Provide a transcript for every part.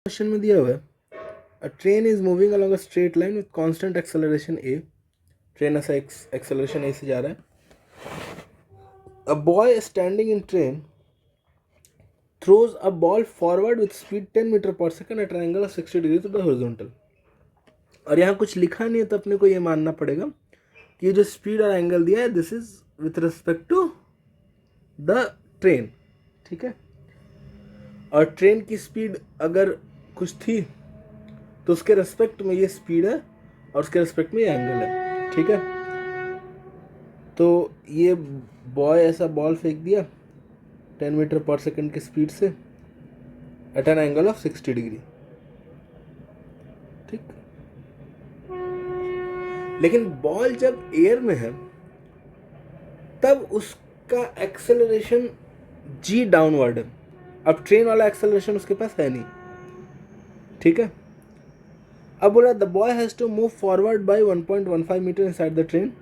Question में दिया हुआ है a train is moving along a straight line with constant acceleration A. Train ऐसा एक्सेलरेशन ए से जा रहा है। A boy standing in train throws a ball forward with speed 10 metre per second at an angle of 60 degree to the horizontal. और यहाँ कुछ लिखा नहीं है तो अपने को ये मानना पड़ेगा कि ये जो स्पीड और एंगल दिया है this is with respect to the train. ठीक है, और ट्रेन की स्पीड अगर कुछ थी तो उसके रेस्पेक्ट में ये स्पीड है और उसके रेस्पेक्ट में ये एंगल है। ठीक है, तो ये बॉय ऐसा बॉल फेंक दिया 10 मीटर पर सेकंड की स्पीड से at an angle of 60 degree. ठीक, लेकिन बॉल जब एयर में है तब उसका एक्सेलरेशन जी डाउनवर्ड है। अब ट्रेन वाला एक्सेलरेशन उसके पास है नहीं। ठीक है, अब बोला the boy has to move forward by 1.15 metre inside the train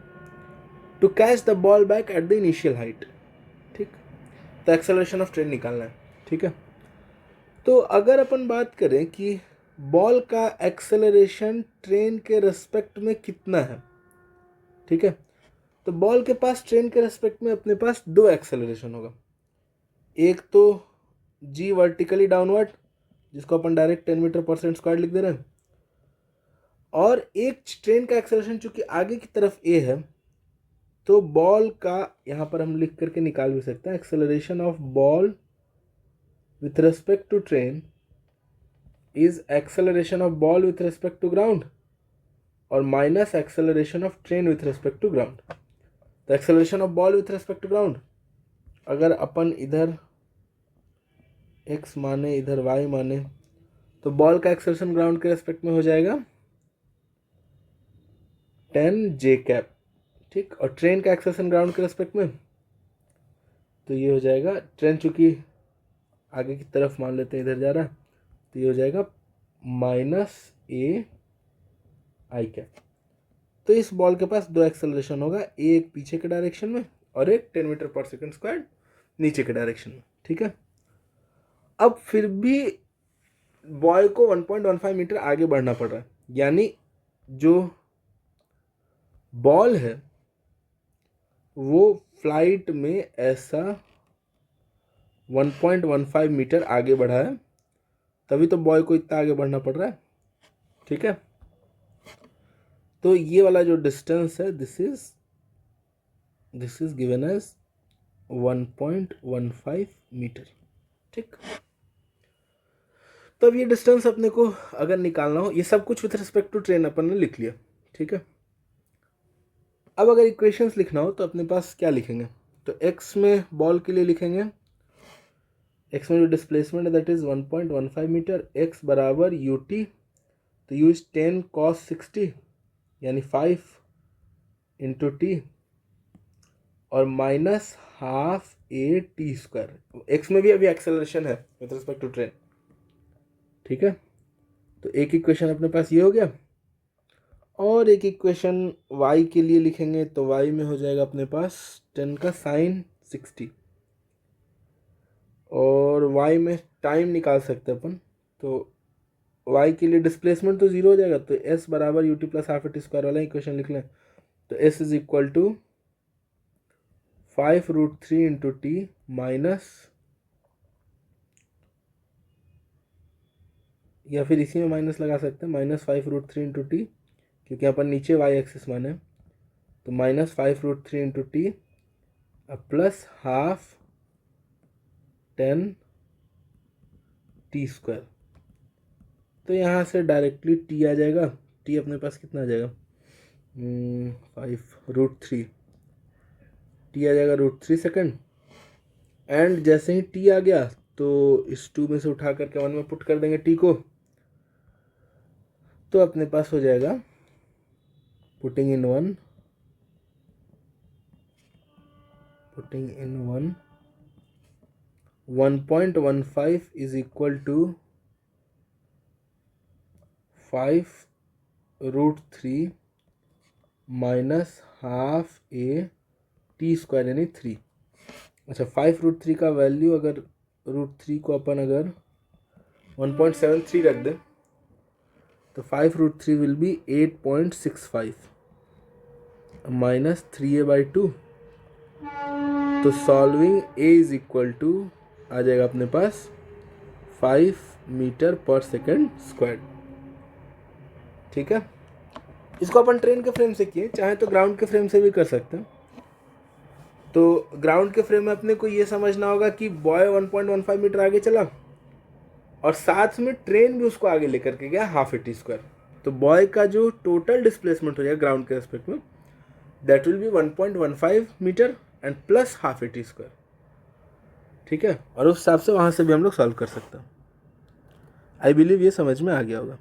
to catch the ball back at the initial height. ठीक, तो एक्सेलरेशन ऑफ ट्रेन निकालना है। ठीक है, तो अगर अपन बात करें कि बॉल का एक्सेलरेशन ट्रेन के रेस्पेक्ट में कितना है, ठीक है, तो बॉल के पास ट्रेन के रेस्पेक्ट में अपने पास दो एक्सेलरेशन होगा। एक तो जी वर्टिकली डाउनवर्ड जिसको अपन direct 10 metre per second square लिख दे रहे हैं, और एक ट्रेन का एक्सेलरेशन चूंकि आगे की तरफ ए है तो बॉल का यहाँ पर हम लिख करके निकाल भी सकते हैं acceleration of ball with respect to train is acceleration of ball with respect to ground और minus acceleration of train with respect to ground. तो acceleration of ball with respect to ground अगर अपन इधर x माने इधर y माने तो ball का एक्सेलरेशन ग्राउंड के रेस्पेक्ट में हो जाएगा 10 j कैप। ठीक, और ट्रेन का एक्सेलरेशन ग्राउंड के रेस्पेक्ट में तो ये हो जाएगा, ट्रेन चूंकि आगे की तरफ मान लेते हैं इधर जा रहा है तो ये हो जाएगा माइनस ए आई कैप। तो इस बॉल के पास दो एक्सेलरेशन होगा, एक पीछे के डायरेक्शन में और एक 10 मीटर पर सेकंड स्क्वायर नीचे के डायरेक्शन में। ठीक है, अब फिर भी बॉय को 1.15 मीटर आगे बढ़ना पड़ रहा है, यानी जो बॉल है वो फ्लाइट में ऐसा 1.15 मीटर आगे बढ़ा है, तभी तो बॉय को इतना आगे बढ़ना पड़ रहा है। ठीक है, तो ये वाला जो डिस्टेंस है this is given as 1.15 metre. ठीक, तो अब ये डिस्टेंस अपने को अगर निकालना हो, ये सब कुछ विथ रिस्पेक्ट टू ट्रेन अपन ने लिख लिया। ठीक है, अब अगर इक्वेशंस लिखना हो तो अपने पास क्या लिखेंगे, तो x में बॉल के लिए लिखेंगे, x में जो डिस्प्लेसमेंट है दैट इज 1.15 मीटर, x बराबर ut, तो u इज 10 cos 60 यानी 5 इंटू टी और minus half a t square. X में भी अभी एक्सेलरेशन है विथ रिस्पेक्ट टू ट्रेन। ठीक है, तो एक इक्वेशन अपने पास ये हो गया, और एक इक्वेशन y के लिए लिखेंगे तो y में हो जाएगा अपने पास 10 का साइन 60, और y में टाइम निकाल सकते हैं अपन, तो y के लिए डिस्प्लेसमेंट तो जीरो हो जाएगा, तो s बराबर u t plus half a t square वाला इक्वेशन लिख लें, तो s is equal to 5√3 into t minus, या फिर इसी में माइनस लगा सकते हैं, माइनस 5√3 इंटू टी, क्योंकि अपन नीचे y एक्सिस माने, तो minus 5√3 into T plus half 10 T square. तो यहाँ से डायरेक्टली टी आ जाएगा, टी अपने पास कितना आ जाएगा 5√3, टी आ जाएगा √3 सेकेंड, एंड जैसे ही टी आ गया तो इस 2 में से उठा करके 1 में पुट कर देंगे टी को, तो अपने पास हो जाएगा putting in 1.15 is equal to 5√3 minus half a t square यानी 3। अच्छा, 5√3 का वैल्यू अगर √3 को अपन अगर 1.73 रख दें तो 5√3 विल बी 8.65 माइनस 3a/2। तो solving a is equal to आ जाएगा अपने पास 5 मीटर पर सेकेंड स्क्वायर। ठीक है, इसको अपन ट्रेन के फ्रेम से किए, चाहे तो ग्राउंड के फ्रेम से भी कर सकते हैं। तो ग्राउंड के फ्रेम में अपने को ये समझना होगा कि बॉय 1.15 मीटर आगे चला और साथ में ट्रेन भी उसको आगे लेकर के गया हाफ ए टी स्क्वायर। तो बॉय का जो टोटल डिस्प्लेसमेंट हो जाएगा ग्राउंड के रेस्पेक्ट में that will be 1.15 metre and plus half a t square. ठीक है, और उस हिसाब से वहाँ से भी हम लोग सॉल्व कर सकते हैं। आई बिलीव ये समझ में आ गया होगा।